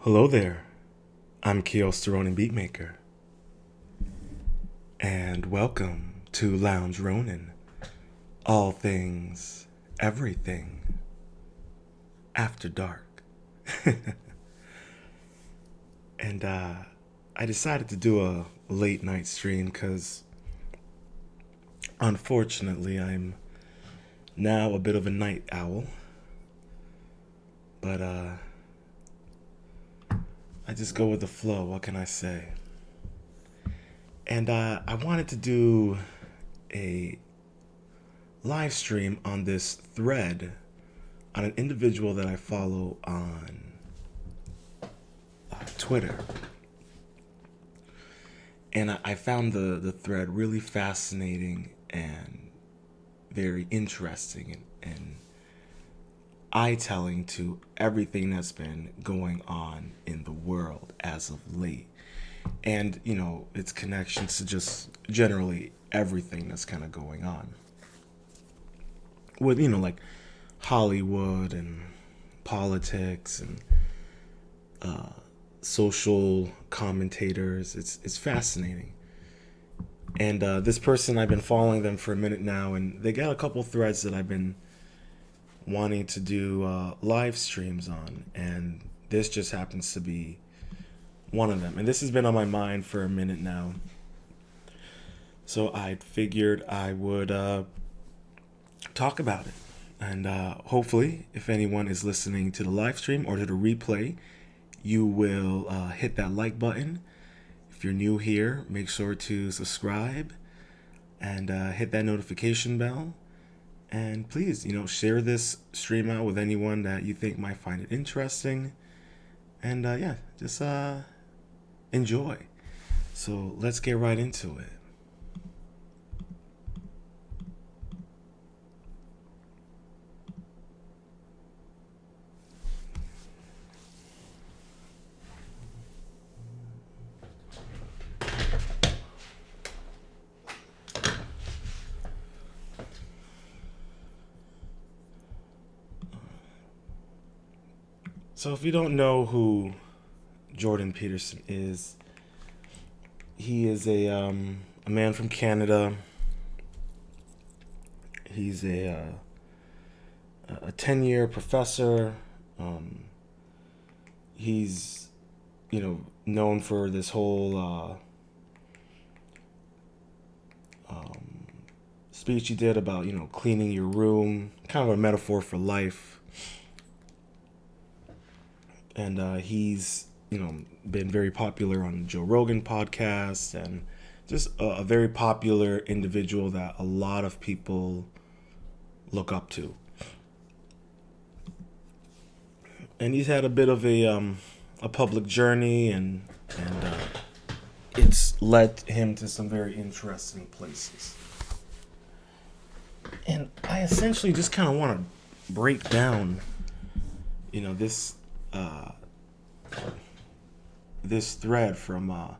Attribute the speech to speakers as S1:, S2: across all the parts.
S1: Hello there, I'm Keo Sterone Beatmaker, and welcome to Lounge Ronin, all things, everything, after dark. And I decided to do a late night stream because unfortunately I'm now a bit of a night owl, but I just go with the flow, what can I say? And I wanted to do a live stream on this thread on an individual that I follow on Twitter. And I found the thread really fascinating and very interesting and eye-telling to everything that's been going on in the world as of late. And, its connections to just generally everything that's kind of going on. With, like Hollywood and politics and social commentators. It's fascinating. And this person, I've been following them for a minute now, and they got a couple threads that I've been wanting to do live streams on, and this just happens to be one of them. And this has been on my mind for a minute now. So I figured I would talk about it. And hopefully, if anyone is listening to the live stream or to the replay, you will hit that like button. If you're new here, make sure to subscribe and hit that notification bell. And please, share this stream out with anyone that you think might find it interesting. And yeah, just enjoy. So let's get right into it. So if you don't know who Jordan Peterson is, he is a man from Canada. He's a 10-year professor. He's known for this whole speech he did about cleaning your room, kind of a metaphor for life. And he's been very popular on Joe Rogan podcast, and just a very popular individual that a lot of people look up to. And he's had a bit of a public journey, and it's led him to some very interesting places. And I essentially just kind of want to break down, this this thread from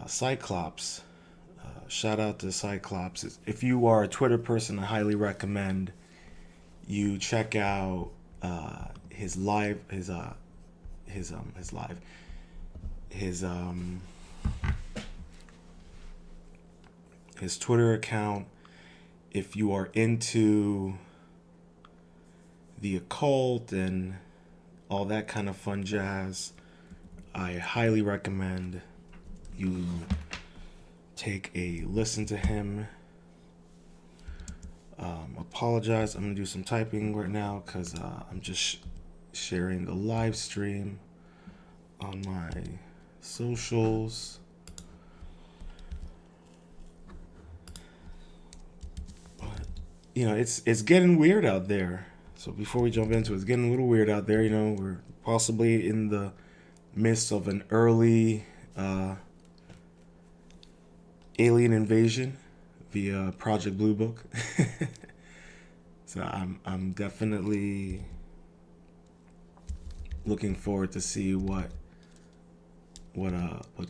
S1: Cyclops. Shout out to Cyclops. If you are a Twitter person, I highly recommend you check out his live, his Twitter account. If you are into the occult and all that kind of fun jazz, I highly recommend you take a listen to him. Apologize, I'm gonna do some typing right now because I'm just sharing the live stream on my socials. It's getting weird out there. So before we jump into it, it's getting a little weird out there. We're possibly in the midst of an early alien invasion via Project Blue Book. So I'm definitely looking forward to see what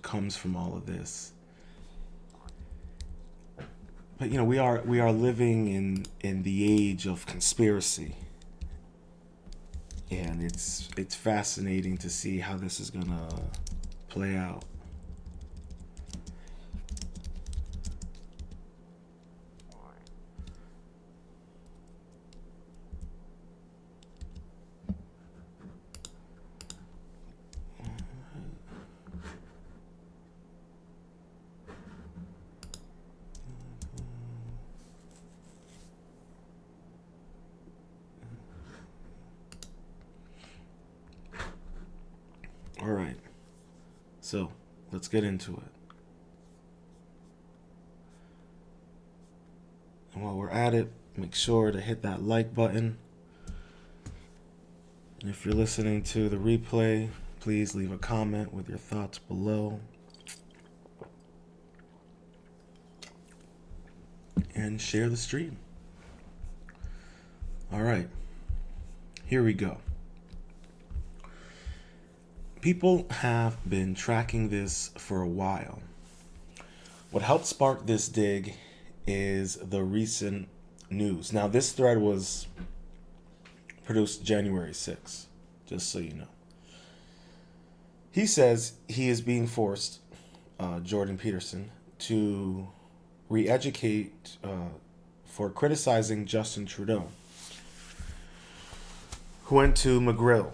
S1: comes from all of this. But we are living in the age of conspiracy. And it's fascinating to see how this is gonna play out. All right, so let's get into it. And while we're at it, make sure to hit that like button. And if you're listening to the replay, please leave a comment with your thoughts below. And share the stream. All right, here we go. People have been tracking this for a while. What helped spark this dig is the recent news. Now, this thread was produced January 6th, just so you know. He says he is being forced, Jordan Peterson, to re-educate for criticizing Justin Trudeau, who went to McGill.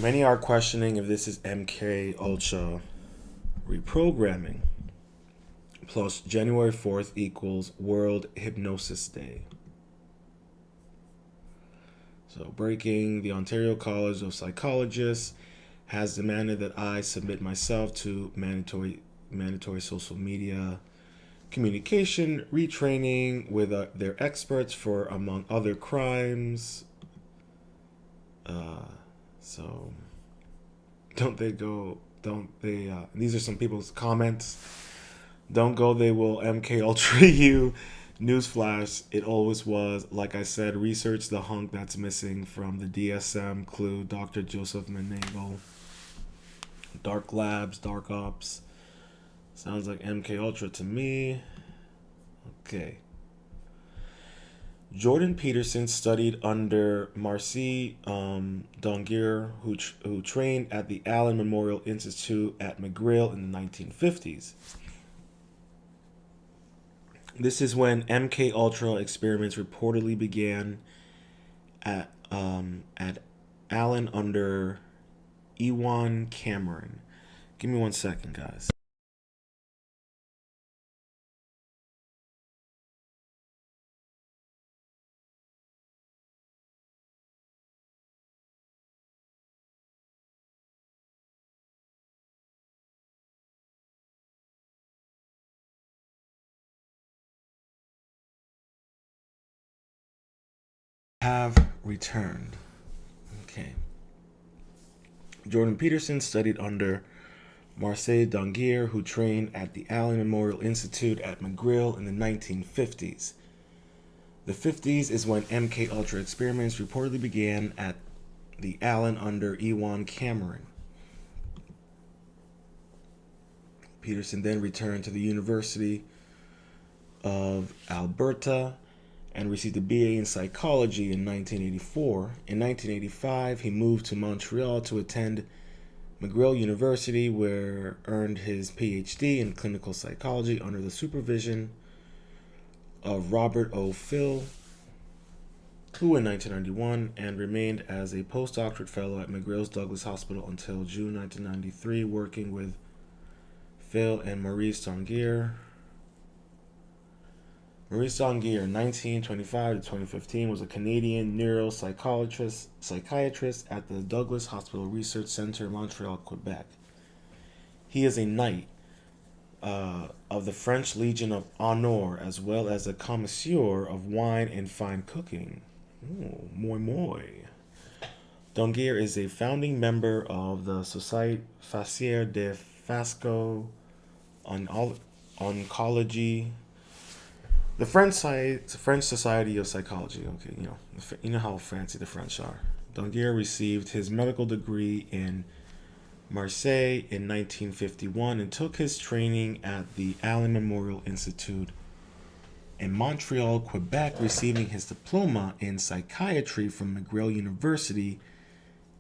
S1: Many are questioning if this is MK Ultra reprogramming. Plus, January 4th equals World Hypnosis Day. So, breaking, the Ontario College of Psychologists has demanded that I submit myself to mandatory social media communication retraining with their experts for, among other crimes. So these are some people's comments. Don't go, they will MK Ultra you. Newsflash, it always was. Like I said, research the hunk that's missing from the DSM clue. Dr. Joseph Menagel. Dark Labs, Dark Ops. Sounds like MK Ultra to me. Okay. Jordan Peterson studied under Marcy Dongier, who trained at the Allen Memorial Institute at McGill in the 1950s. This is when MK Ultra experiments reportedly began at Allen under Ewan Cameron. Give me 1 second, guys. Have returned. Okay. Jordan Peterson studied under Marcel Dongier, who trained at the Allen Memorial Institute at McGill in the 1950s. The 50s is when MK Ultra experiments reportedly began at the Allen under Ewan Cameron. Peterson then returned to the University of Alberta and received a BA in psychology in 1984. In 1985, he moved to Montreal to attend McGill University, where earned his PhD in clinical psychology under the supervision of Robert O. Phil, who in 1991, and remained as a postdoctorate fellow at McGill's Douglas Hospital until June 1993, working with Phil and Maurice Dongier. Maurice Dongier, 1925 to 2015, was a Canadian neuropsychiatrist at the Douglas Hospital Research Centre, Montreal, Quebec. He is a knight of the French Legion of Honor, as well as a connoisseur of wine and fine cooking. Ooh, moi moi. Dongier is a founding member of the Société Facière de Fasco Oncologie, the French Society of Psychology. Okay, you know how fancy the French are. Dongier received his medical degree in Marseille in 1951 and took his training at the Allen Memorial Institute in Montreal, Quebec, receiving his diploma in psychiatry from McGill University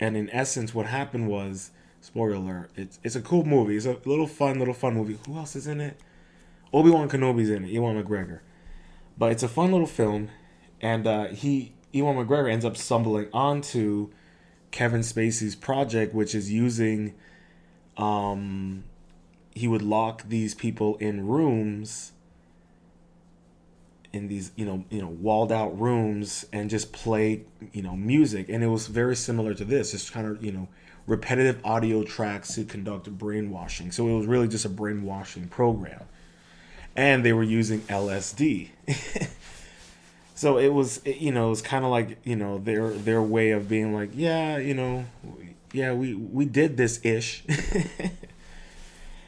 S1: And in essence, what happened was, spoiler alert, it's a cool movie. It's a little fun movie. Who else is in it? Obi-Wan Kenobi's in it, Ewan McGregor. But it's a fun little film, and Ewan McGregor ends up stumbling onto Kevin Spacey's project, which is using, he would lock these people in rooms, in these walled out rooms, and just play music. And it was very similar to this, just kind of repetitive audio tracks to conduct brainwashing. So it was really just a brainwashing program, and they were using LSD. So it was it was kind of like their way of being like, yeah, we did this ish.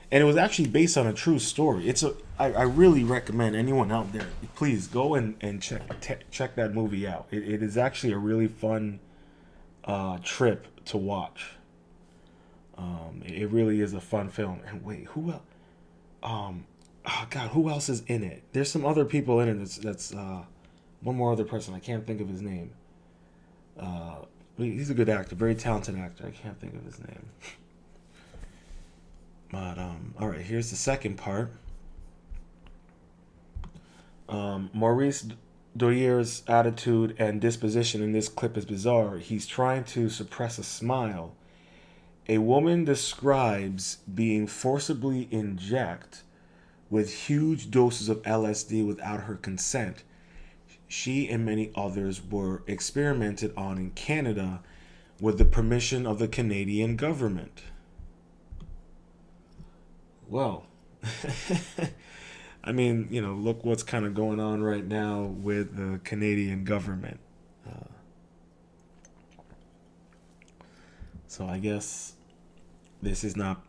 S1: And it was actually based on a true story. I really recommend anyone out there, please go and check that movie out. It is actually a really fun trip to watch. It really is a fun film. And wait, who else? Oh God, who else is in it? There's some other people in it. That's one more other person. I can't think of his name. He's a good actor, very talented actor. I can't think of his name. But all right, here's the second part. Maurice Doyer's attitude and disposition in this clip is bizarre. He's trying to suppress a smile. A woman describes being forcibly injected with huge doses of LSD without her consent. She and many others were experimented on in Canada with the permission of the Canadian government. Well, I mean, look what's kind of going on right now with the Canadian government. So I guess this is not,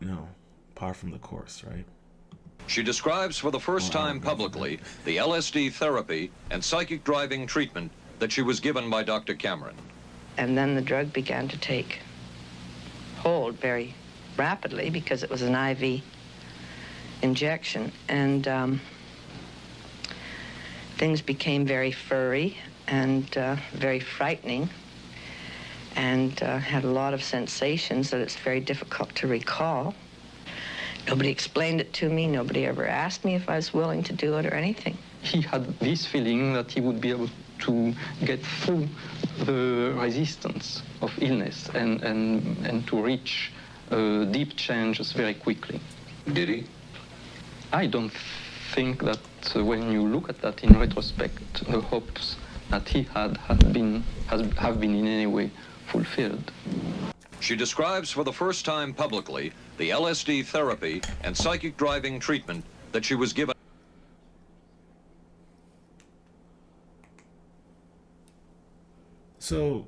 S1: par from the course, right?
S2: She describes for the first time publicly the LSD therapy and psychic driving treatment that she was given by Dr. Cameron.
S3: And then the drug began to take hold very rapidly because it was an IV injection, and things became very furry and very frightening, and had a lot of sensations that it's very difficult to recall. Nobody explained it to me. Nobody ever asked me if I was willing to do it or anything.
S4: He had this feeling that he would be able to get through the resistance of illness and to reach deep changes very quickly.
S2: Did he?
S4: I don't think that when you look at that in retrospect, the hopes that he have been in any way fulfilled.
S2: She describes for the first time publicly the LSD therapy and psychic driving treatment that she was given.
S1: So,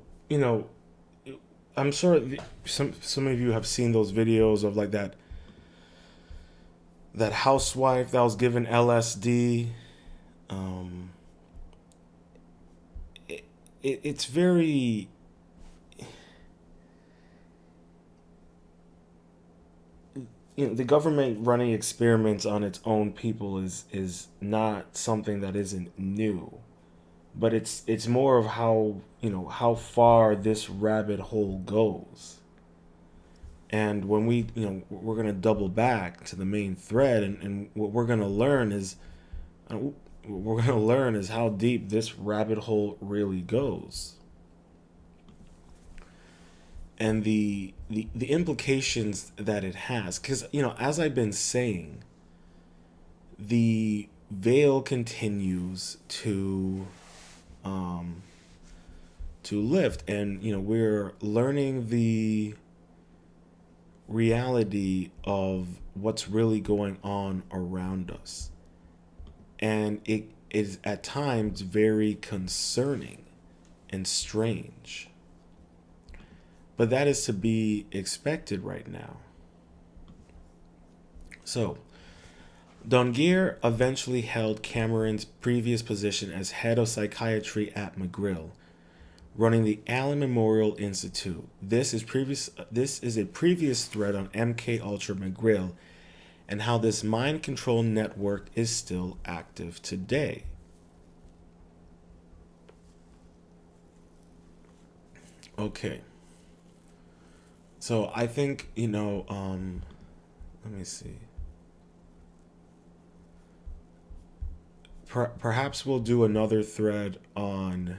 S1: I'm sure some of you have seen those videos of like that housewife that was given LSD. It's very, the government running experiments on its own people is not something that isn't new, but it's more of how far this rabbit hole goes. And when we're going to double back to the main thread, and what we're going to learn is how deep this rabbit hole really goes. And the implications that it has. Because, as I've been saying, the veil continues to lift. And, we're learning the reality of what's really going on around us, and it is at times very concerning and strange, but that is to be expected right now. So Dongier eventually held Cameron's previous position as head of psychiatry at McGill, running the Allen Memorial Institute. This is a previous thread on MK Ultra McGill and how this mind control network is still active today. Okay. So I think, let me see. Perhaps we'll do another thread on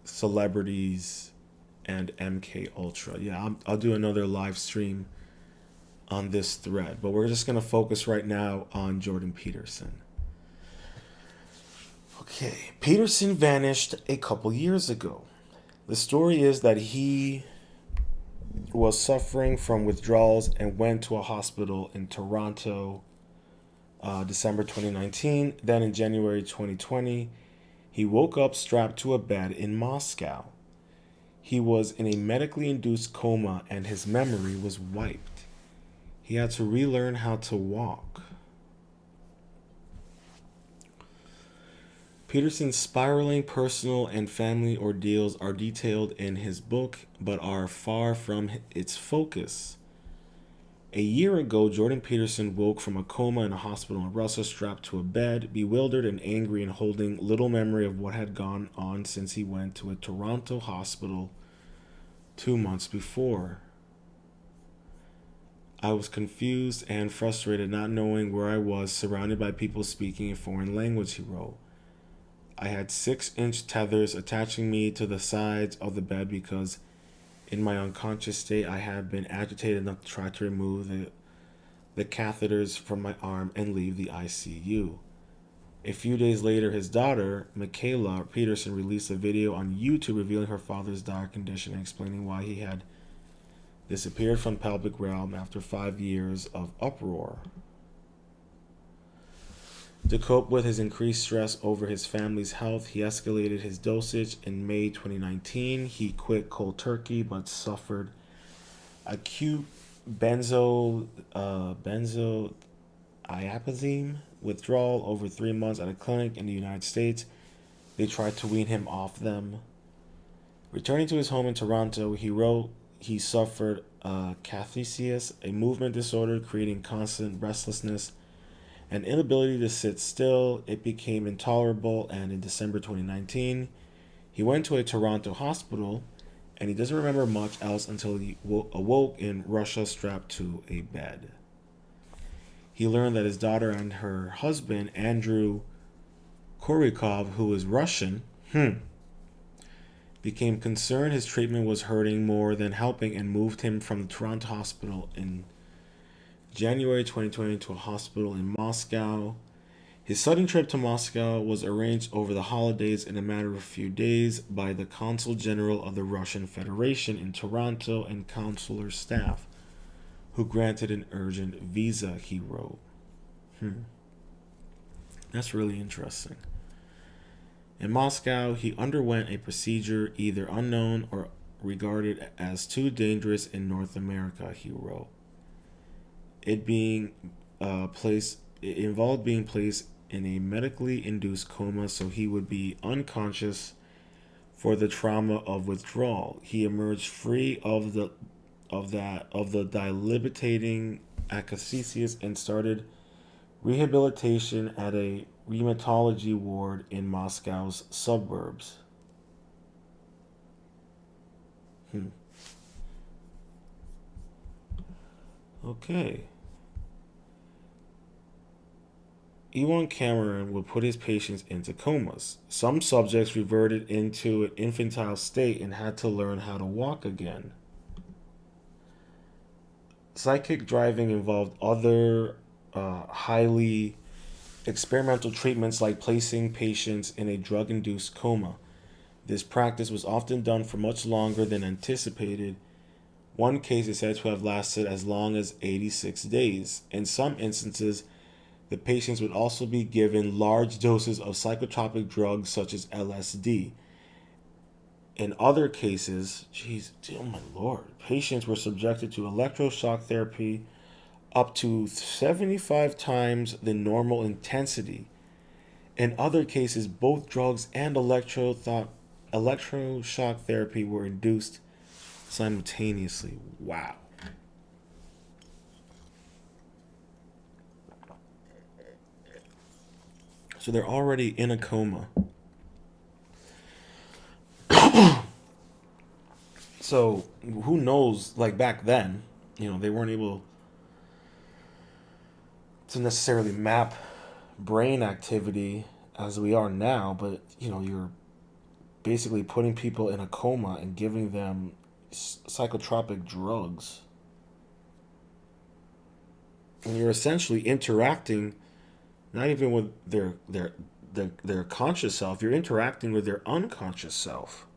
S1: celebrities and MK Ultra. Yeah, I'll do another live stream on this thread, but we're just going to focus right now on Jordan Peterson. Okay, Peterson vanished a couple years ago. The story is that he was suffering from withdrawals and went to a hospital in Toronto, December 2019. Then in January 2020, he woke up strapped to a bed in Moscow. He was in a medically induced coma and his memory was wiped. He had to relearn how to walk. Peterson's spiraling personal and family ordeals are detailed in his book, but are far from its focus. A year ago, Jordan Peterson woke from a coma in a hospital in Russia, strapped to a bed, bewildered and angry and holding little memory of what had gone on since he went to a Toronto hospital 2 months before. I was confused and frustrated, not knowing where I was, surrounded by people speaking a foreign language, he wrote. I had 6-inch tethers attaching me to the sides of the bed because in my unconscious state I had been agitated enough to try to remove the catheters from my arm and leave the ICU. A few days later, his daughter, Michaela Peterson, released a video on YouTube revealing her father's dire condition and explaining why he had disappeared from pelvic realm after 5 years of uproar. To cope with his increased stress over his family's health, he escalated his dosage. In May 2019, he quit cold turkey but suffered acute benzoiazepine withdrawal over 3 months at a clinic in the United States. They tried to wean him off them. Returning to his home in Toronto, he wrote he suffered cathesias, a movement disorder creating constant restlessness and inability to sit still. It became intolerable, and in December 2019, he went to a Toronto hospital, and he doesn't remember much else until he awoke in Russia strapped to a bed. He learned that his daughter and her husband, Andrew Korikov, who is Russian, became concerned his treatment was hurting more than helping and moved him from the Toronto hospital in January 2020 to a hospital in Moscow. His sudden trip to Moscow was arranged over the holidays in a matter of a few days by the Consul General of the Russian Federation in Toronto and consular staff, who granted an urgent visa, he wrote. That's really interesting. In Moscow, he underwent a procedure either unknown or regarded as too dangerous in North America, he wrote. It involved being placed in a medically induced coma so he would be unconscious for the trauma of withdrawal. He emerged free of the debilitating acesthesia and started rehabilitation at a rheumatology ward in Moscow's suburbs. Okay. Ewan Cameron would put his patients into comas. Some subjects reverted into an infantile state and had to learn how to walk again. Psychic driving involved other highly experimental treatments like placing patients in a drug-induced coma. This practice was often done for much longer than anticipated. One case is said to have lasted as long as 86 days. In some instances, the patients would also be given large doses of psychotropic drugs such as LSD. In other cases, oh my lord, patients were subjected to electroshock therapy up to 75 times the normal intensity. In other cases, both drugs and electroshock therapy were induced simultaneously. Wow. So they're already in a coma. So who knows? Like back then, they weren't able to necessarily map brain activity as we are now, but you're basically putting people in a coma and giving them psychotropic drugs. And you're essentially interacting not even with their conscious self, you're interacting with their unconscious self.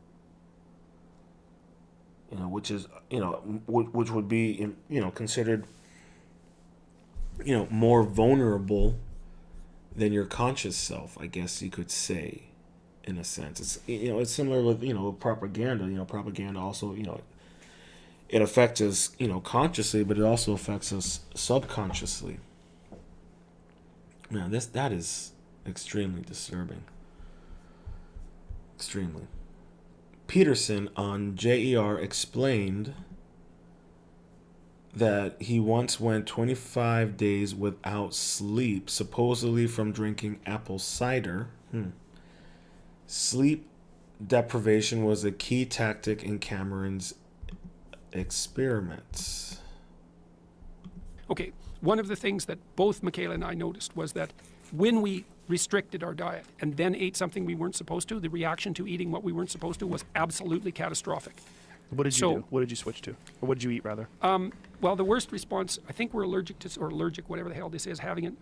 S1: Which is, which would be, considered, more vulnerable than your conscious self, I guess you could say, in a sense. It's, it's similar with, propaganda. Propaganda also, it affects us, consciously, but it also affects us subconsciously. Man, that is extremely disturbing. Extremely. Peterson on JER explained that he once went 25 days without sleep, supposedly from drinking apple cider. Sleep deprivation was a key tactic in Cameron's experiments.
S5: Okay, one of the things that both Michaela and I noticed was that when we restricted our diet and then ate something we weren't supposed to, the reaction to eating what we weren't supposed to was absolutely catastrophic.
S6: What did you do? What did you switch to? Or what did you eat, rather?
S5: Well, the worst response, I think we're allergic to, or allergic, whatever the hell this is, having an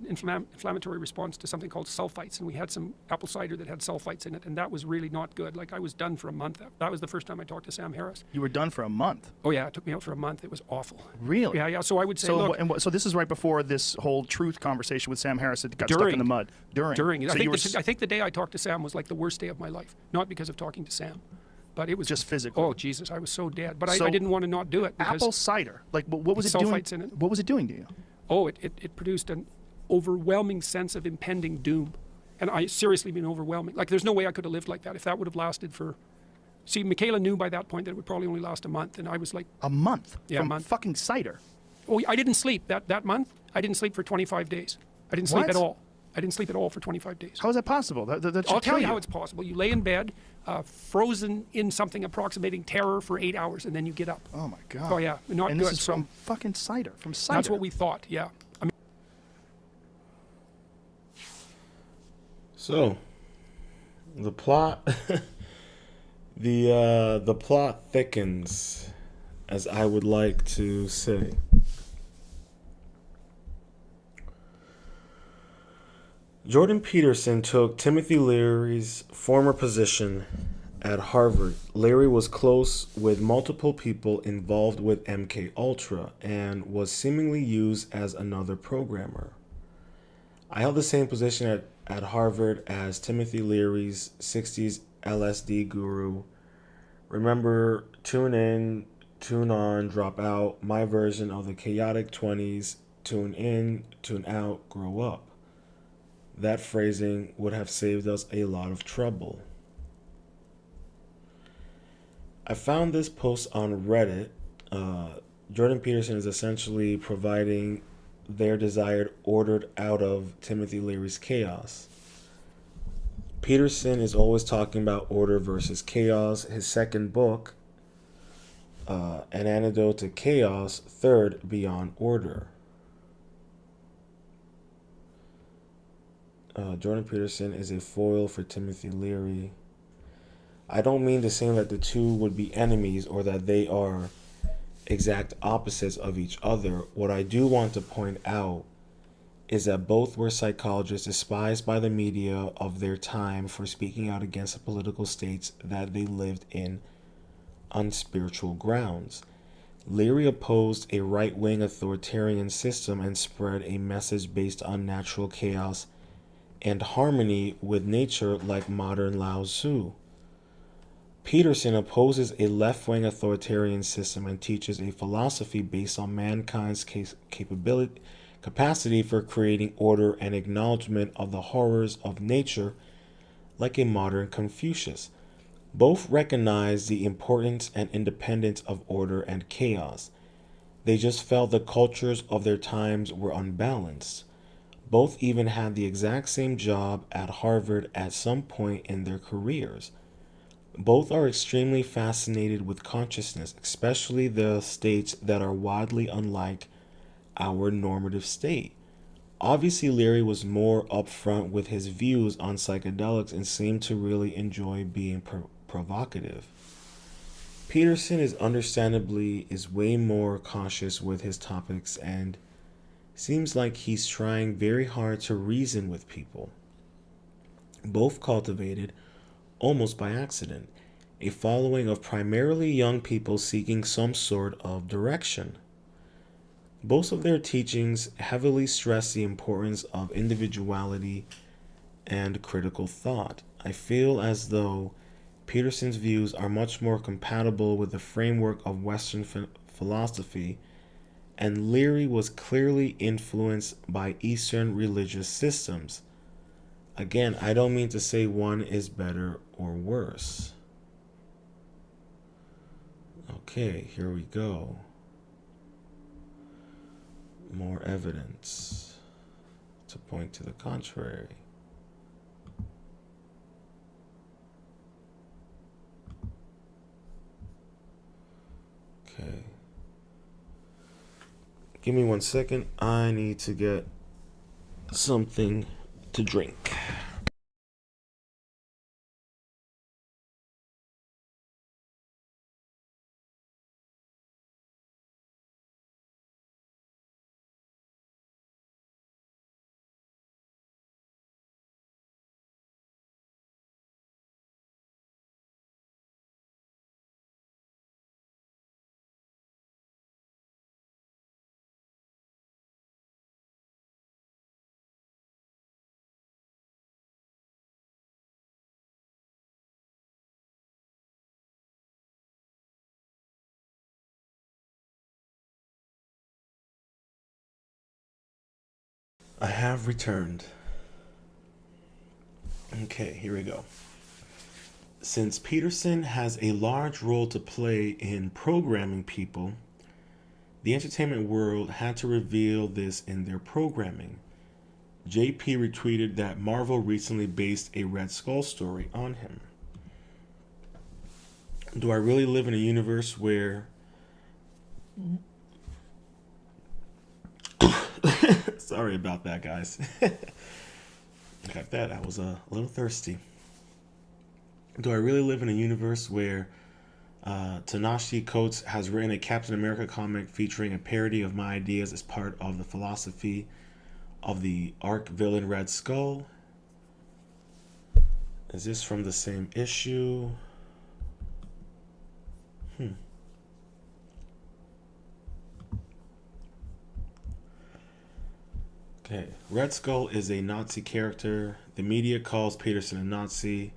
S5: inflammatory response to something called sulfites. And we had some apple cider that had sulfites in it, and that was really not good. Like, I was done for a month. That was the first time I talked to Sam Harris.
S6: You were done for a month?
S5: Oh, yeah. It took me out for a month. It was awful.
S6: Really?
S5: Yeah. So I would say, look.
S6: So this is right before this whole truth conversation with Sam Harris that got stuck in the mud. During.
S5: So
S6: I
S5: think the day I talked to Sam was like the worst day of my life. Not because of talking to Sam, but it was
S6: just physically.
S5: Oh, Jesus, I was so dead. But I didn't want to not do it.
S6: Apple cider, like what was it doing?
S5: Sulfites in it.
S6: What was it doing to you?
S5: Oh, it produced an overwhelming sense of impending doom. And I seriously mean overwhelming. Like, there's no way I could have lived like that if that would have lasted for... See, Michaela knew by that point that it would probably only last a month, and I was like...
S6: A month?
S5: Yeah,
S6: from
S5: a month.
S6: Fucking cider?
S5: Oh, I didn't sleep that month. I didn't sleep for 25 days. I didn't sleep at all. I didn't sleep at all for 25 days.
S6: How is that possible?
S5: I'll tell you how it's possible. You lay in bed, frozen in something approximating terror for 8 hours, and then you get up.
S6: Oh, my God.
S5: Oh, yeah. Not good.
S6: And this is from fucking cider. From cider.
S5: That's what we thought, yeah. I mean,
S1: so, the plot... the plot thickens, as I would like to say. Jordan Peterson took Timothy Leary's former position at Harvard. Leary was close with multiple people involved with MK Ultra and was seemingly used as another programmer. I held the same position at Harvard as Timothy Leary's 60s LSD guru. Remember, tune in, tune on, drop out, my version of the chaotic 20s, tune in, tune out, grow up. That phrasing would have saved us a lot of trouble. I found this post on Reddit. Jordan Peterson is essentially providing their desired ordered out of Timothy Leary's chaos. Peterson is always talking about order versus chaos. His second book, An Antidote to Chaos, third, Beyond Order. Jordan Peterson is a foil for Timothy Leary. I don't mean to say that the two would be enemies or that they are exact opposites of each other. What I do want to point out is that both were psychologists despised by the media of their time for speaking out against the political states that they lived in on spiritual grounds. Leary opposed a right-wing authoritarian system and spread a message based on natural chaos and harmony with nature like modern Lao Tzu. Peterson opposes a left-wing authoritarian system and teaches a philosophy based on mankind's capacity for creating order and acknowledgement of the horrors of nature like a modern Confucius. Both recognize the importance and independence of order and chaos. They just felt the cultures of their times were unbalanced. Both even had the exact same job at Harvard at some point in their careers. Both are extremely fascinated with consciousness, especially the states that are wildly unlike our normative state. Obviously, Leary was more upfront with his views on psychedelics and seemed to really enjoy being provocative. Peterson is way more cautious with his topics and seems like he's trying very hard to reason with people. Both cultivated, almost by accident, a following of primarily young people seeking some sort of direction. Both of their teachings heavily stress the importance of individuality and critical thought. I feel as though Peterson's views are much more compatible with the framework of Western philosophy, and Leary was clearly influenced by Eastern religious systems. Again, I don't mean to say one is better or worse. Okay, here we go. More evidence to point to the contrary. Okay. Give me 1 second. I need to get something to drink. I have returned. Okay, here we go. Since Peterson has a large role to play in programming people, the entertainment world had to reveal this in their programming. JP retweeted that Marvel recently based a Red Skull story on him. Do I really live in a universe where... Sorry about that, guys. Got that. I was a little thirsty. Do I really live in a universe where Ta-Nehisi Coates has written a Captain America comic featuring a parody of my ideas as part of the philosophy of the arch villain Red Skull? Is this from the same issue? Okay, Red Skull is a Nazi character. The media calls Peterson a Nazi.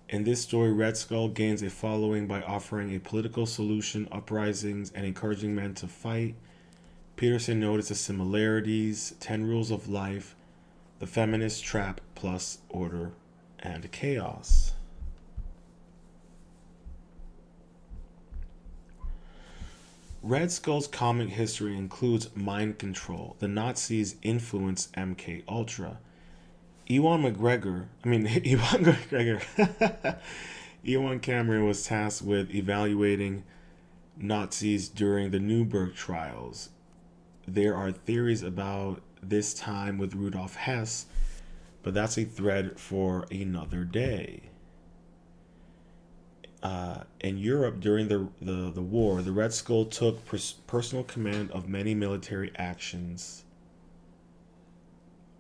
S1: In this story, Red Skull gains a following by offering a political solution, uprisings, and encouraging men to fight. Peterson noticed the similarities, 10 rules of life, the feminist trap, plus order and chaos. Red Skull's comic history includes mind control. The Nazis influenced MK Ultra. Ewan Cameron was tasked with evaluating Nazis during the Nuremberg trials. There are theories about this time with Rudolf Hess, but that's a thread for another day. In Europe during the war, the Red Skull took personal command of many military actions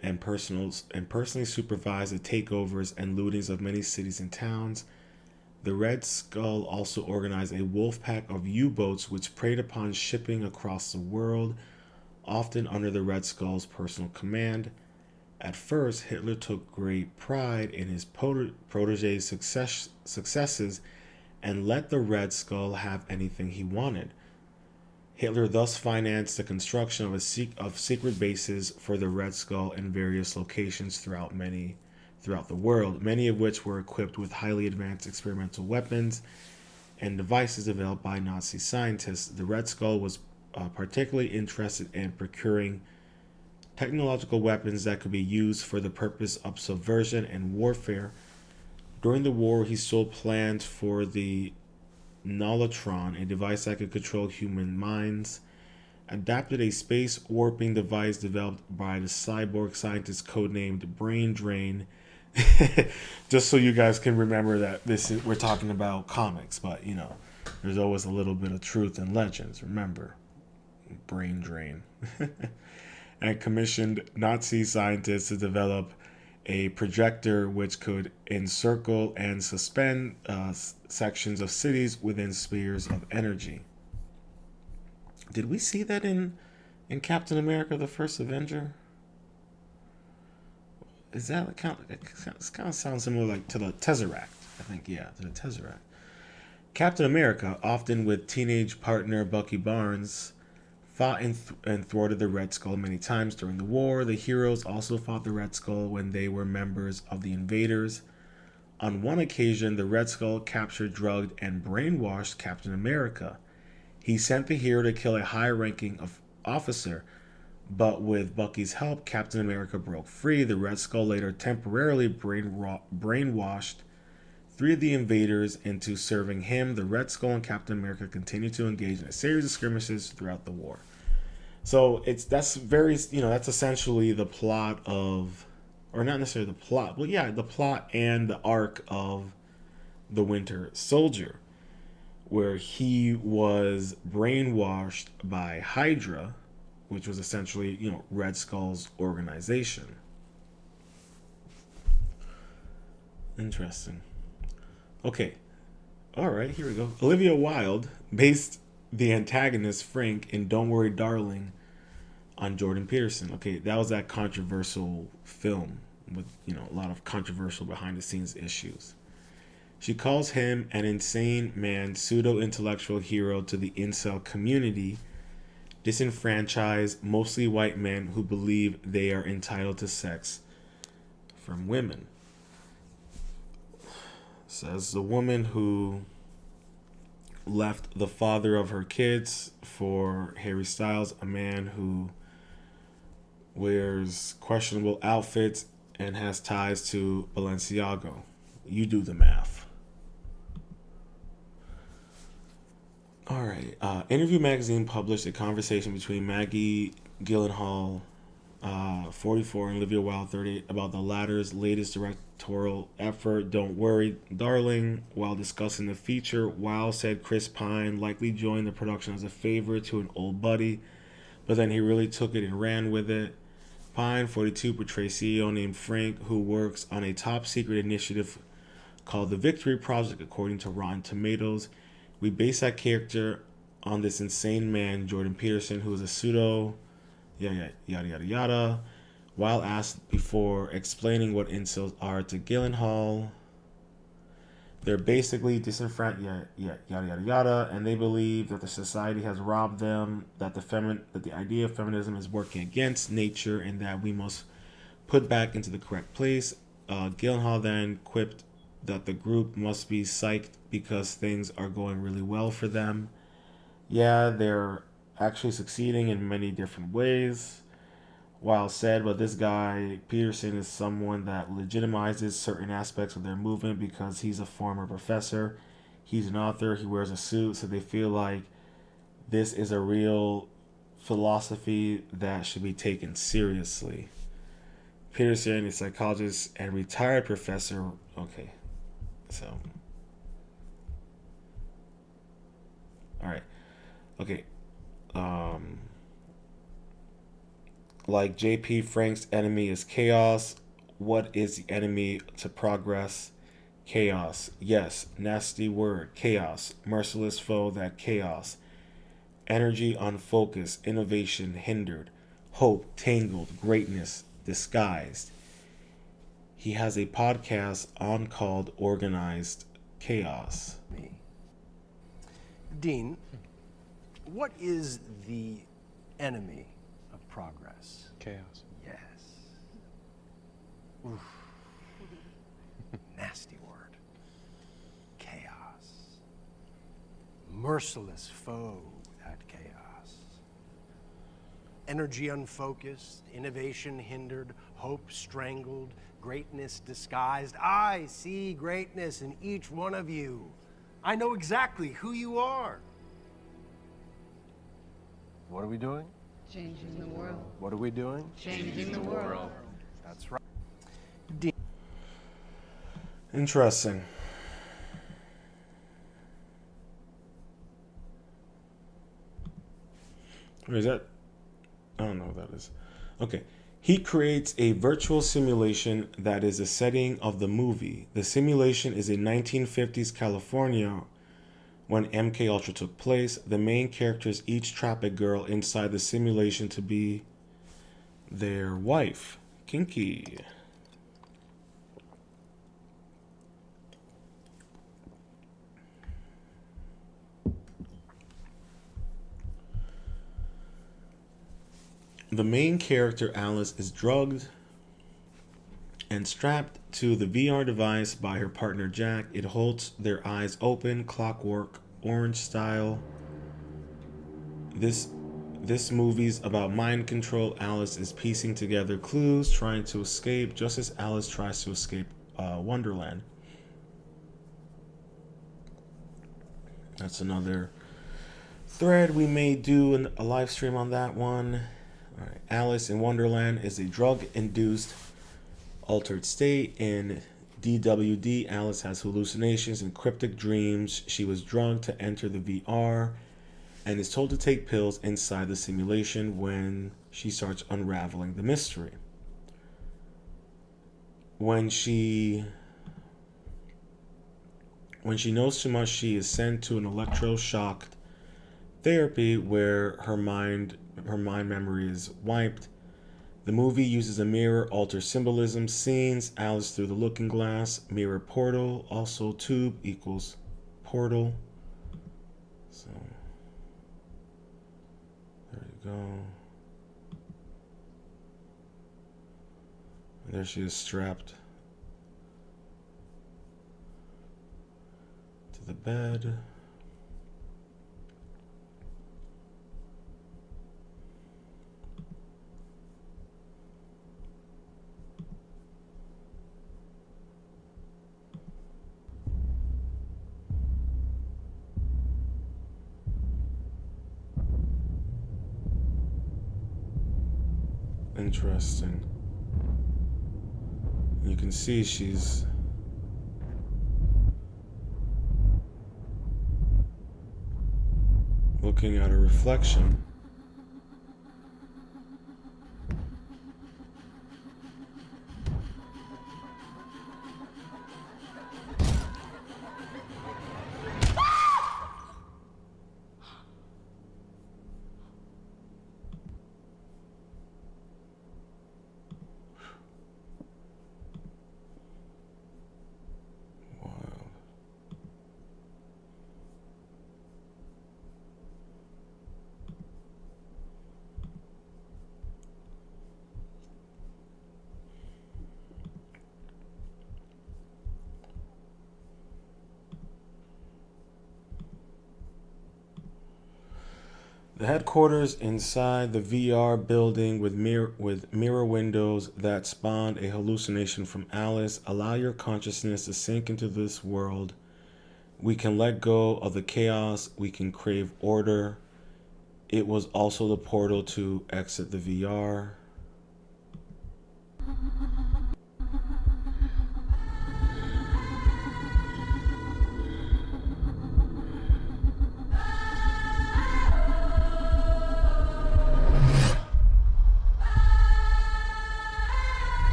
S1: and personally supervised the takeovers and lootings of many cities and towns. The Red Skull also organized a wolf pack of U-boats which preyed upon shipping across the world, often under the Red Skull's personal command. At first, Hitler took great pride in his protege's successes and let the Red Skull have anything he wanted. Hitler thus financed the construction of secret bases for the Red Skull in various locations throughout the world, many of which were equipped with highly advanced experimental weapons and devices developed by Nazi scientists. The Red Skull was particularly interested in procuring technological weapons that could be used for the purpose of subversion and warfare. During the war, he sold plans for the Nullitron, a device that could control human minds, adapted a space warping device developed by the cyborg scientist codenamed Brain Drain. Just so you guys can remember that we're talking about comics, but there's always a little bit of truth in legends. Remember, Brain Drain. And commissioned Nazi scientists to develop a projector which could encircle and suspend sections of cities within spheres of energy. Did we see that in Captain America: The First Avenger? Is that it kind of sounds similar to the Tesseract? I think, yeah, to the Tesseract. Captain America, often with teenage partner Bucky Barnes, fought and thwarted the Red Skull many times during the war. The heroes also fought the Red Skull when they were members of the Invaders. On one occasion, the Red Skull captured, drugged, and brainwashed Captain America. He sent the hero to kill a high-ranking officer, but with Bucky's help, Captain America broke free. The Red Skull later temporarily brainwashed 3 of the Invaders into serving him. The Red Skull and Captain America continued to engage in a series of skirmishes throughout the war. So that's essentially the plot of, or not necessarily the plot, but yeah, the plot and the arc of the Winter Soldier, where he was brainwashed by Hydra, which was essentially, Red Skull's organization. Interesting. Okay. All right, here we go. Olivia Wilde based the antagonist, Frank, in Don't Worry, Darling, on Jordan Peterson. Okay, that was that controversial film with, a lot of controversial behind-the-scenes issues. She calls him an insane man, pseudo-intellectual hero to the incel community, disenfranchised, mostly white men who believe they are entitled to sex from women. Says the woman who left the father of her kids for Harry Styles, a man who wears questionable outfits and has ties to Balenciaga. You do the math. All right. Interview Magazine published a conversation between Maggie Gyllenhaal, 44, and Olivia Wilde, 38, about the latter's latest directorial effort, Don't Worry, Darling. While discussing the feature, Wilde said Chris Pine likely joined the production as a favor to an old buddy, but then he really took it and ran with it. Pine, 42, portrays CEO named Frank, who works on a top-secret initiative called the Victory Project, according to Rotten Tomatoes. We base that character on this insane man, Jordan Peterson, who is a pseudo, yada, yada, yada. While asked before explaining what incels are to Gyllenhaal, they're basically disenfranchised, yada, yada, yada, and they believe that the society has robbed them, that the idea of feminism is working against nature, and that we must put back into the correct place. Gyllenhaal then quipped that the group must be psyched because things are going really well for them. Yeah, they're actually succeeding in many different ways. Wilde said, but this guy, Peterson, is someone that legitimizes certain aspects of their movement because he's a former professor. He's an author. He wears a suit, so they feel like this is a real philosophy that should be taken seriously. Peterson, a psychologist and retired professor. Okay, so. All right. Okay. Like J.P. Frank's enemy is chaos. What is the enemy to progress? Chaos. Yes, nasty word. Chaos. Merciless foe, that chaos. Energy unfocused. Innovation hindered. Hope tangled. Greatness disguised. He has a podcast on called Organized Chaos.
S7: Me. Dean, what is the enemy of progress?
S8: Chaos.
S7: Yes. Oof. Nasty word. Chaos. Merciless foe, that chaos. Energy unfocused, innovation hindered, hope strangled, greatness disguised. I see greatness in each one of you. I know exactly who you are. What are we doing?
S8: Changing the world.
S7: What are we doing?
S8: Changing the world.
S7: That's right.
S1: Interesting. Where is that? I don't know what that is. Okay. He creates a virtual simulation that is the setting of the movie. The simulation is in 1950s California when MK Ultra took place. The main characters each trap a girl inside the simulation to be their wife. Kinky. The main character, Alice, is drugged and strapped to the VR device by her partner, Jack. It holds their eyes open, clockwork, orange style. This movie's about mind control. Alice is piecing together clues, trying to escape, just as Alice tries to escape Wonderland. That's another thread. We may do a live stream on that one. All right. Alice in Wonderland is a drug-induced altered state. In DWD, Alice has hallucinations and cryptic dreams. She was drugged to enter the VR and is told to take pills inside the simulation when she starts unraveling the mystery. When she knows too much, she is sent to an electroshock therapy where her mind memory is wiped. The movie uses a mirror, alter symbolism, scenes, Alice through the looking glass, mirror portal, also tube equals portal. So, there you go. And there she is strapped to the bed. Interesting. You can see she's looking at a reflection. The headquarters inside the VR building with mirror windows that spawned a hallucination from Alice. Allow your consciousness to sink into this world. We can let go of the chaos. We can crave order. It was also the portal to exit the VR.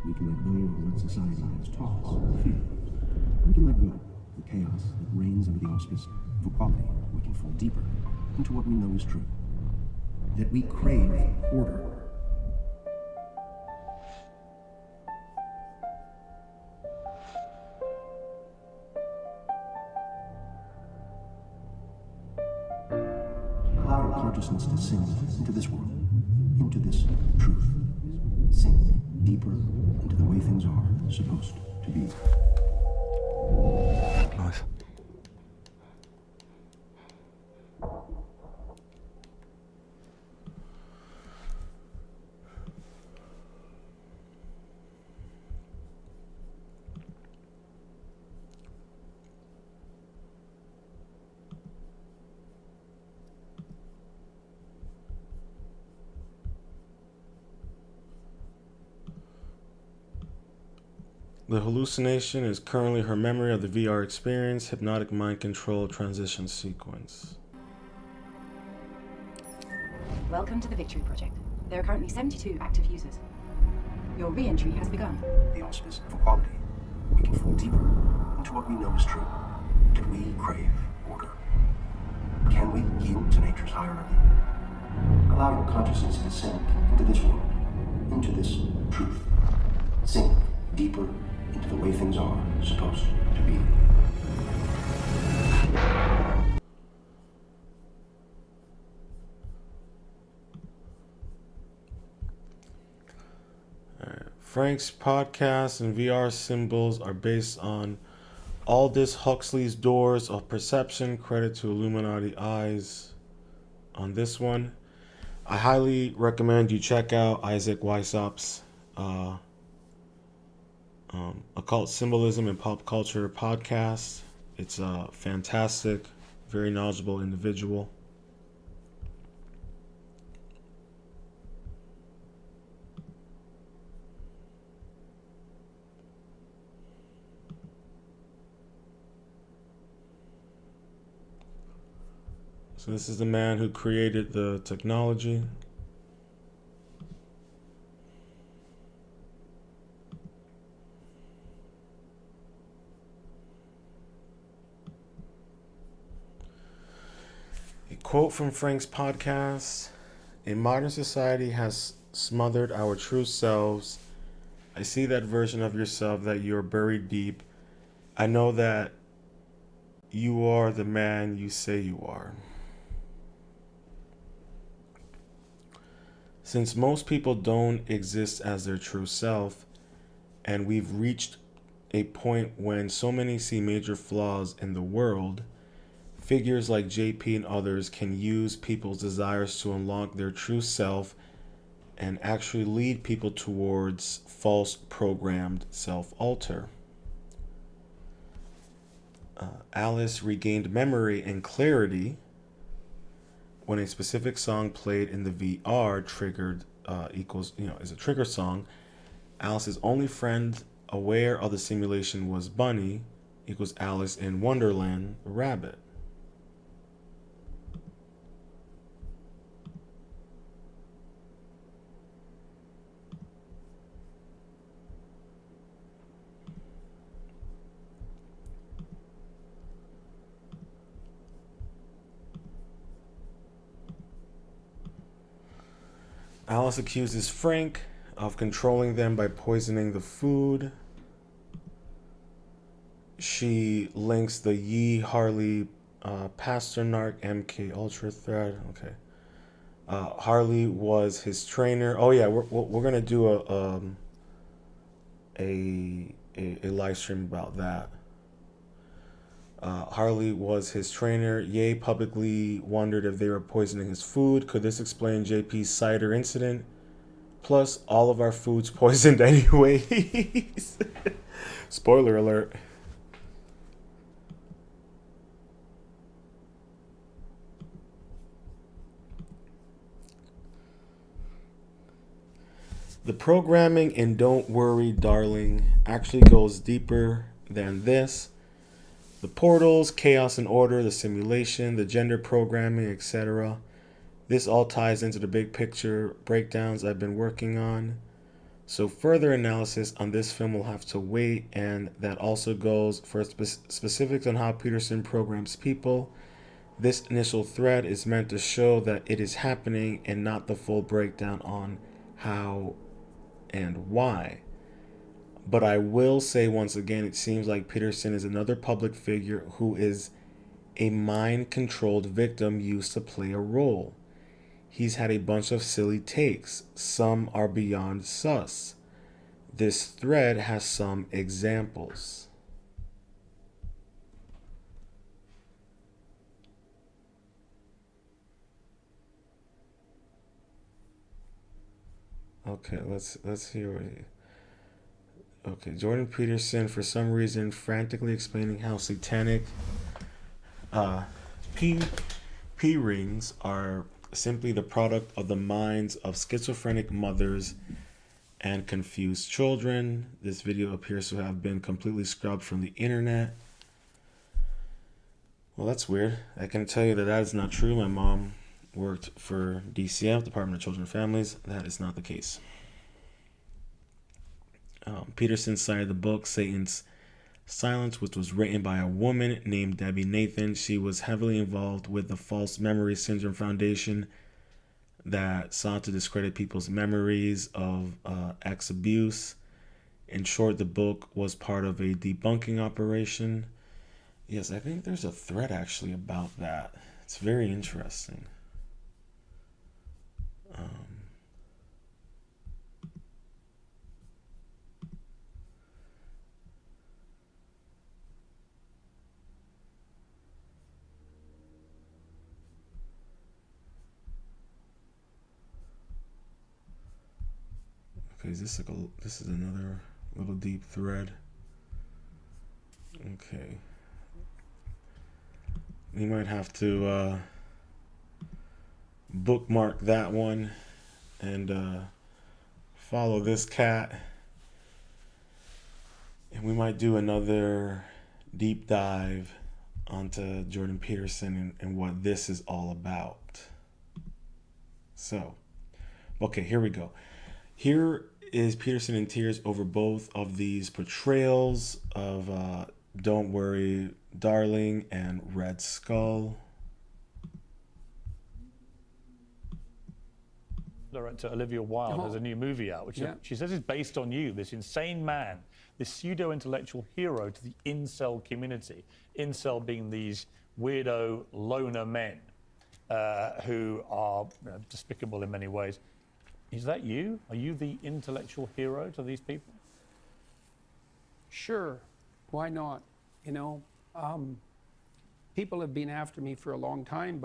S9: We can let go of what society has taught us. We can let go of the chaos that reigns under the auspice of equality. We can fall deeper into what we know is true. That we crave order. Allow your consciousness to sink into this world, into this truth. Sink deeper into the way things are supposed to be.
S1: Nice. The hallucination is currently her memory of the VR experience, hypnotic mind control transition sequence.
S10: Welcome to the Victory Project. There are currently 72 active users. Your re-entry has begun.
S9: The auspice of equality. We can fall deeper into what we know is true. Can we crave order? Can we yield to nature's hierarchy? Allow your consciousness to sink into this world, into this truth. Sink deeper into the way things are supposed to be.
S1: Frank's podcast and VR symbols are based on Aldous Huxley's Doors of Perception. Credit to Illuminati Eyes on this one. I highly recommend you check out Isaac Weishaupt's Occult Symbolism and Pop Culture podcast. It's a fantastic, very knowledgeable individual. So this is the man who created the technology. A quote from Frank's podcast: "A modern society has smothered our true selves. I see that version of yourself that you're buried deep. I know that you are the man you say you are." Since most people don't exist as their true self, and we've reached a point when so many see major flaws in the world, figures like JP and others can use people's desires to unlock their true self and actually lead people towards false programmed self-alter. Alice regained memory and clarity when a specific song played in the VR triggered is a trigger song. Alice's only friend aware of the simulation was Bunny equals Alice in Wonderland, the rabbit. Alice accuses Frank of controlling them by poisoning the food. She links the Yee Harley Pasternak MK Ultra thread. Okay. Harley was his trainer. Oh yeah, we're gonna do a live stream about that. Harley was his trainer. Ye publicly wondered if they were poisoning his food. Could this explain JP's cider incident? Plus, all of our food's poisoned anyways. Spoiler alert. The programming in Don't Worry, Darling actually goes deeper than this. The portals, chaos and order, the simulation, the gender programming, etc. This all ties into the big picture breakdowns I've been working on. So further analysis on this film will have to wait, and that also goes for specifics on how Peterson programs people. This initial thread is meant to show that it is happening and not the full breakdown on how and why. But I will say once again, it seems like Peterson is another public figure who is a mind-controlled victim used to play a role. He's had a bunch of silly takes. Some are beyond sus. This thread has some examples. Okay, let's hear what he... Okay, Jordan Peterson, for some reason, frantically explaining how satanic P rings are simply the product of the minds of schizophrenic mothers and confuse children. This video appears to have been completely scrubbed from the internet. Well, that's weird. I can tell you that that is not true. My mom worked for DCF, Department of Children and Families. That is not the case. Peterson cited the book Satan's Silence, which was written by a woman named Debbie Nathan. She was heavily involved with the False Memory Syndrome Foundation that sought to discredit people's memories of ex-abuse. In short, the book was part of a debunking operation. Yes, I think there's a thread actually about that. It's very interesting. Okay, is this like this is another little deep thread. Okay. We might have to bookmark that one and follow this cat. And we might do another deep dive onto Jordan Peterson and what this is all about. So, okay, here we go. Here is Peterson in tears over both of these portrayals of Don't Worry, Darling and Red Skull.
S11: Director Olivia Wilde has a new movie out, which she says is based on you, this insane man, this pseudo-intellectual hero to the incel community. Incel being these weirdo loner men who are despicable in many ways. Is that you? Are you the intellectual hero to these people?
S5: Sure. Why not? You know, people have been after me for a long time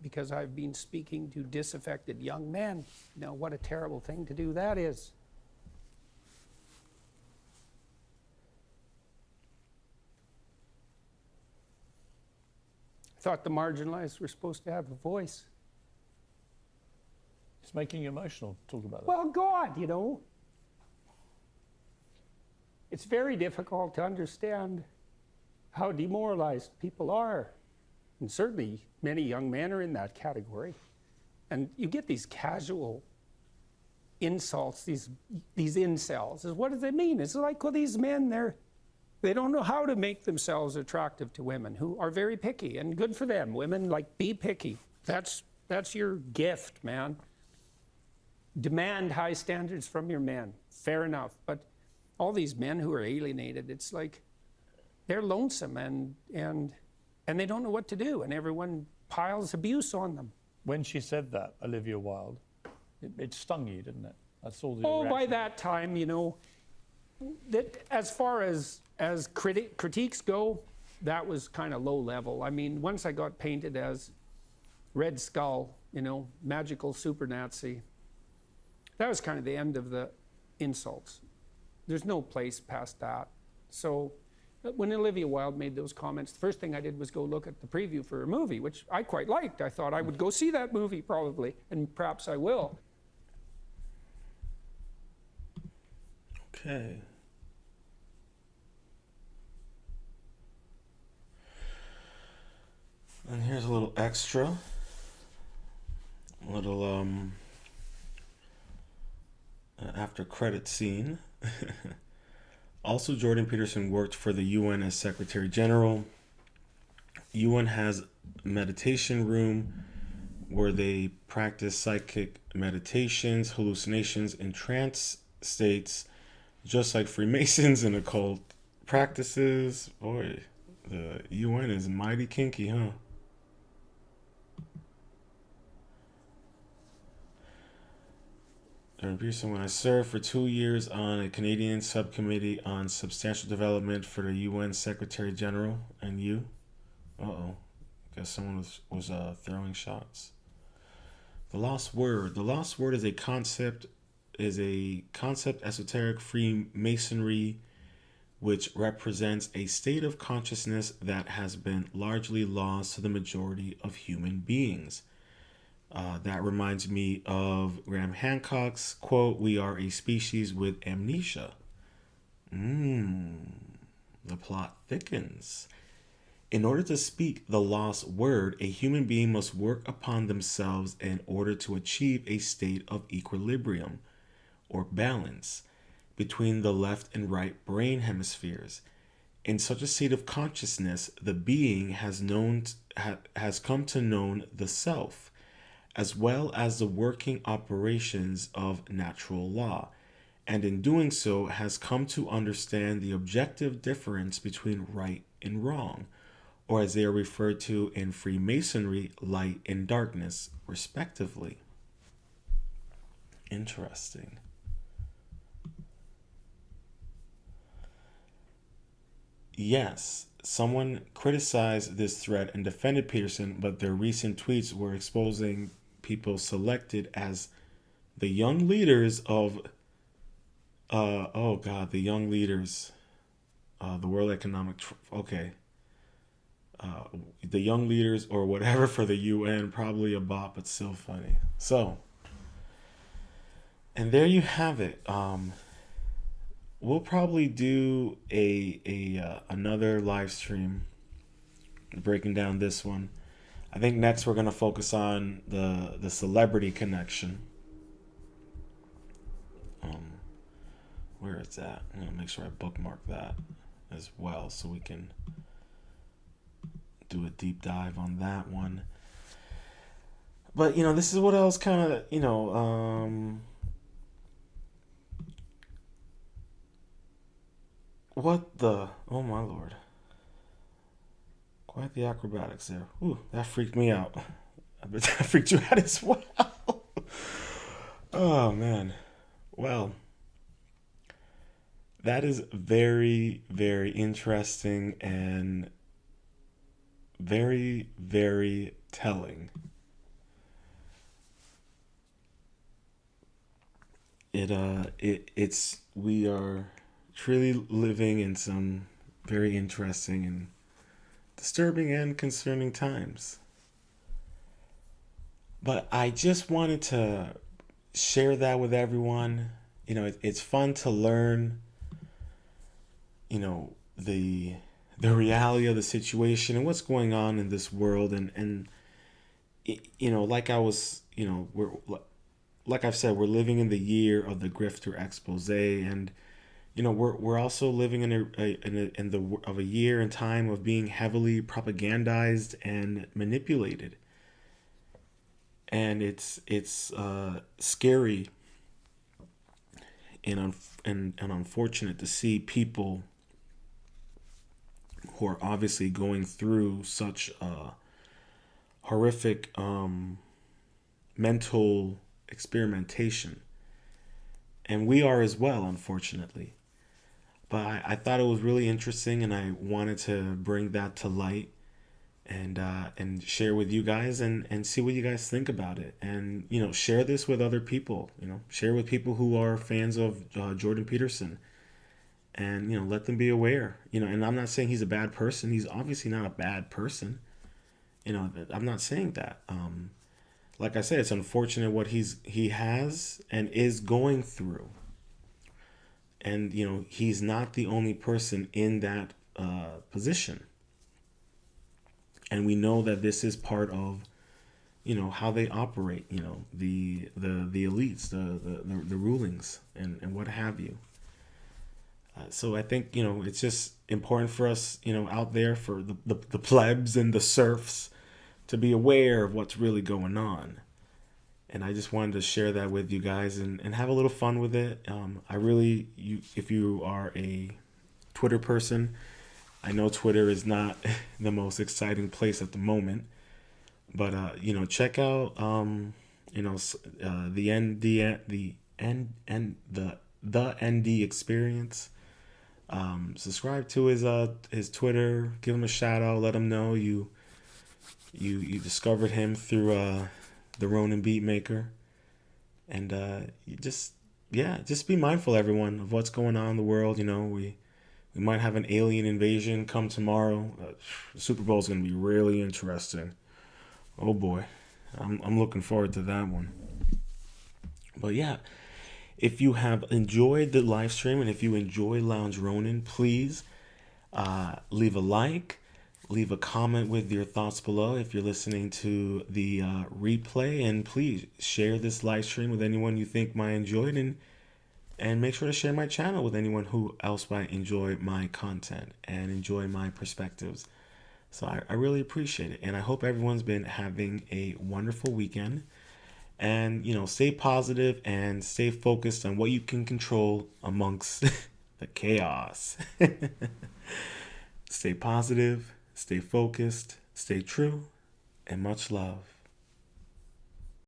S5: because I've been speaking to disaffected young men. You know, what a terrible thing to do that is. I thought the marginalized were supposed to have a voice.
S11: It's making you emotional. Talk about that.
S5: Well, God, you know, it's very difficult to understand how demoralized people are. And certainly many young men are in that category. And you get these casual insults, these incels. What does it mean? It's like, well, these men, they don't know how to make themselves attractive to women who are very picky, and good for them. Women, like, be picky. That's your gift, man. Demand high standards from your men. Fair enough. But all these men who are alienated, it's like they're lonesome and they don't know what to do, and everyone piles abuse on them.
S11: When she said that, Olivia Wilde, it stung you, didn't it? I saw the
S5: reaction. By
S11: reaction.
S5: that time, you know, that as far as critiques go, that was kind of low level. I mean, once I got painted as Red Skull, you know, magical super Nazi, that was kind of the end of the insults. There's no place past that. So when Olivia Wilde made those comments, the first thing I did was go look at the preview for her movie, which I quite liked. I thought I would go see that movie probably, and perhaps I will.
S1: Okay. And here's a little extra. A little after credit scene. Also, Jordan Peterson worked for the UN as Secretary General. UN has a meditation room where they practice psychic meditations, hallucinations, and trance states, just like Freemasons and occult practices. Boy, the UN is mighty kinky, huh? Jordan Peterson, when I served for 2 years on a Canadian subcommittee on substantial development for the UN Secretary General, and you? Uh-oh. Guess someone was throwing shots. The Lost Word. The Lost Word is a concept esoteric Freemasonry which represents a state of consciousness that has been largely lost to the majority of human beings. That reminds me of Graham Hancock's quote, "We are a species with amnesia." The plot thickens. In order to speak the lost word, a human being must work upon themselves in order to achieve a state of equilibrium or balance between the left and right brain hemispheres. In such a state of consciousness, the being has come to know the self, as well as the working operations of natural law, and in doing so has come to understand the objective difference between right and wrong, or as they are referred to in Freemasonry, light and darkness, respectively. Interesting. Yes, someone criticized this thread and defended Peterson, but their recent tweets were exposing people selected as the young leaders of the young leaders, the World Economic the young leaders or whatever for the UN, probably a bot, but still funny. So, and there you have it. We'll probably do another live stream breaking down this one. I think next we're gonna focus on the celebrity connection. Where it's at. I'm gonna make sure I bookmark that as well so we can do a deep dive on that one. But this is what I was kind of what the, oh my lord, quite the acrobatics there. Ooh, that freaked me out. I bet that freaked you out as well. Oh man. Well, that is very, very interesting and very, very telling. We are truly living in some very interesting and disturbing and concerning times. But I just wanted to share that with everyone. It's fun to learn the reality of the situation and what's going on in this world, and like I've said, we're living in the year of the grifter expose, and we're also living in a year and time of being heavily propagandized and manipulated, and it's scary and unfortunate to see people who are obviously going through such horrific mental experimentation, and we are as well, unfortunately. But I thought it was really interesting, and I wanted to bring that to light and share with you guys and see what you guys think about it, and share this with other people. Share with people who are fans of Jordan Peterson, and let them be aware. And I'm not saying he's a bad person. He's obviously not a bad person. I'm not saying that. Like I said, it's unfortunate what he has and is going through, and he's not the only person in that position. And we know that this is part of how they operate, the elites, the rulings, and what have you. So I think it's just important for us out there, for the plebs and the serfs, to be aware of what's really going on. And I just wanted to share that with you guys and have a little fun with it. If you are a Twitter person, I know Twitter is not the most exciting place at the moment, but check out the ND Experience. Subscribe to his Twitter. Give him a shout out. Let him know you discovered him through the Ronin Beatmaker, and you just be mindful, everyone, of what's going on in the world. We might have an alien invasion come tomorrow. The Super Bowl is going to be really interesting. Oh boy. I'm looking forward to that one. But yeah, if you have enjoyed the live stream and if you enjoy Lounge Ronin, please leave a like, leave a comment with your thoughts below if you're listening to the replay, and please share this live stream with anyone you think might enjoy it, and make sure to share my channel with anyone who else might enjoy my content and enjoy my perspectives. So I really appreciate it, and I hope everyone's been having a wonderful weekend. And, stay positive and stay focused on what you can control amongst the chaos. Stay positive, stay focused, stay true, and much love.